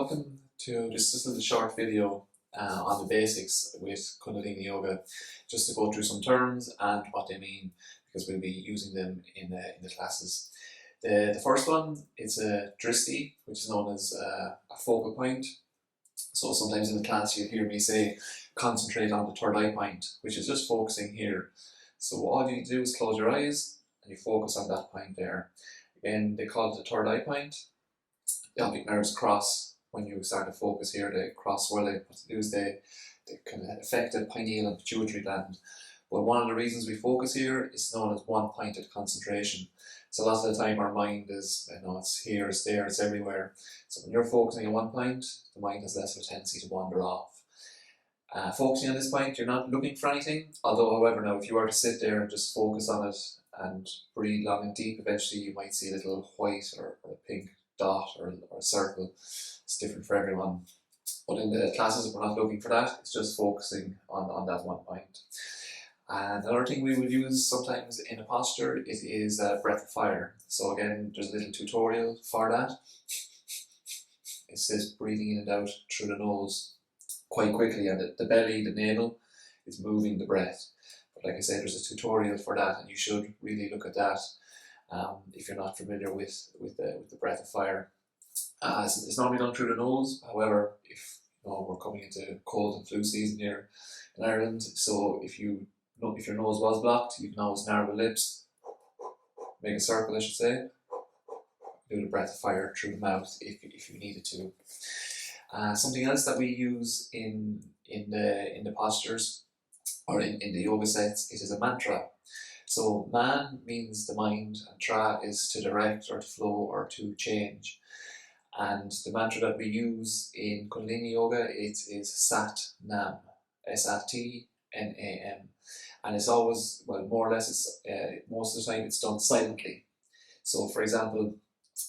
welcome to just this little short video on the basics with Kundalini Yoga, just to go through some terms and what they mean, because we'll be using them in the classes. The first one, it's a dristi, which is known as a focal point. So sometimes in the class you'll hear me say, concentrate on the third eye point, which is just focusing here. So all you need to do is close your eyes and you focus on that point there. Again, they call it the third eye point. The optic nerves cross when you start to focus here. They cross where they do is they kind of affect the pineal and pituitary gland. But one of the reasons we focus here is known as one-pointed concentration. So a lot of the time our mind is, it's here, it's there, it's everywhere. So when you're focusing on one point, the mind has less of a tendency to wander off. Focusing on this point, you're not looking for anything. Although, however, now if you were to sit there and just focus on it and breathe long and deep, eventually you might see a little white or a pink dot or a circle. It's different for everyone. But in the classes, we're not looking for that. It's just focusing on that one point. And another thing we would use sometimes in a posture, it is a breath of fire. So again, there's a little tutorial for that. It's this breathing in and out through the nose quite quickly, and the belly, the navel is moving the breath. But like I said, there's a tutorial for that, and you should really look at that if you're not familiar with the breath of fire. It's normally done through the nose. However, if we're coming into cold and flu season here in Ireland, so if your nose was blocked, you can always narrow the lips, make a circle, I should say, do the breath of fire through the mouth if you needed to. Something else that we use in the postures or in the yoga sets, it is a mantra. So man means the mind, and tra is to direct or to flow or to change. And the mantra that we use in Kundalini Yoga, it is Sat Nam, S-A-T-N-A-M. And it's always, well, more or less, it's most of the time it's done silently. So for example,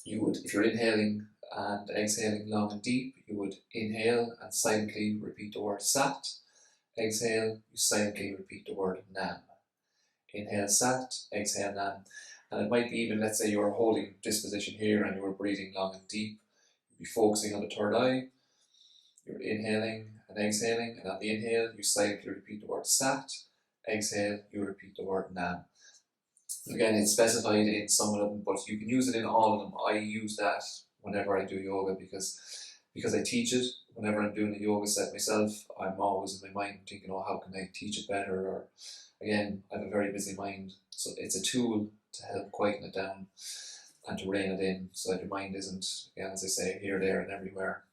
you would, if you're inhaling and exhaling long and deep, you would inhale and silently repeat the word Sat. Exhale, you silently repeat the word Nam. Inhale Sat, exhale Nam. And it might be even, let's say you were holding this position here and you were breathing long and deep. You'd be focusing on the third eye. You're inhaling and exhaling, and on the inhale, you silently repeat the word Sat. Exhale, you repeat the word Nam. Again, it's specified in some of them, but you can use it in all of them. I use that whenever I do yoga because I teach it. Whenever I'm doing a yoga set myself, I'm always in my mind thinking, how can I teach it better? Or again, I have a very busy mind. So it's a tool to help quieten it down and to rein it in so that your mind isn't, again, as I say, here, there and everywhere.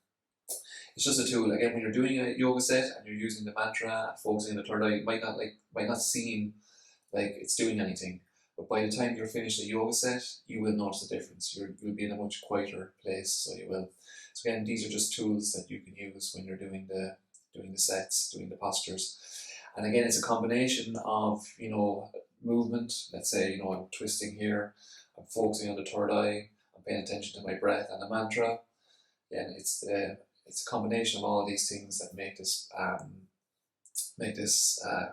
It's just a tool. Again, when you're doing a yoga set and you're using the mantra and focusing on the third eye, it might not seem like it's doing anything. But by the time you're finished the yoga set, you will notice the difference. You'll be in a much quieter place, so you will. So again, these are just tools that you can use when you're doing the sets, doing the postures. And again, it's a combination of, movement. Let's say, I'm twisting here, I'm focusing on the third eye, I'm paying attention to my breath and the mantra. Again, it's a combination of all of these things that make this, I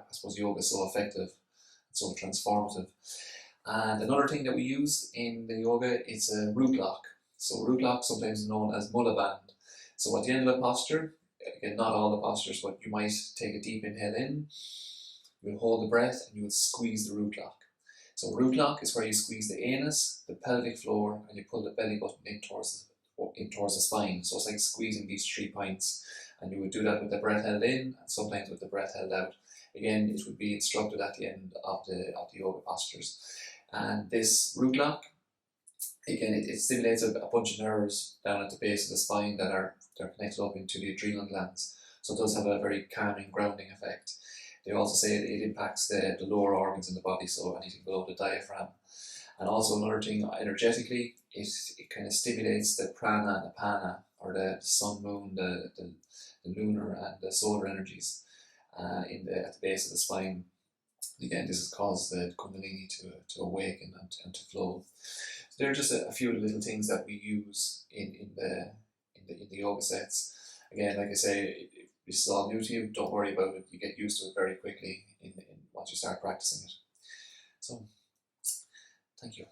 suppose, yoga so effective and so transformative. And another thing that we use in the yoga is a root lock. So root lock, sometimes known as mula band. So at the end of a posture, again, not all the postures, but you might take a deep inhale in, you'll hold the breath and you will squeeze the root lock. So root lock is where you squeeze the anus, the pelvic floor, and you pull the belly button in towards the spine. So it's like squeezing these 3 points. And you would do that with the breath held in and sometimes with the breath held out. Again, it would be instructed at the end of the yoga postures. And this root lock, again, it stimulates a bunch of nerves down at the base of the spine that they're connected up into the adrenal glands. So it does have a very calming, grounding effect. They also say it impacts the lower organs in the body, so anything below the diaphragm. And also another thing, energetically, it kind of stimulates the prana and the pana, or the sun, moon, the lunar and the solar energies at the base of the spine. Again, this has caused the Kundalini to awaken and to flow. So there are just a few little things that we use in the yoga sets. Again, like I say, if this is all new to you, don't worry about it. You get used to it very quickly once you start practicing it. So, thank you.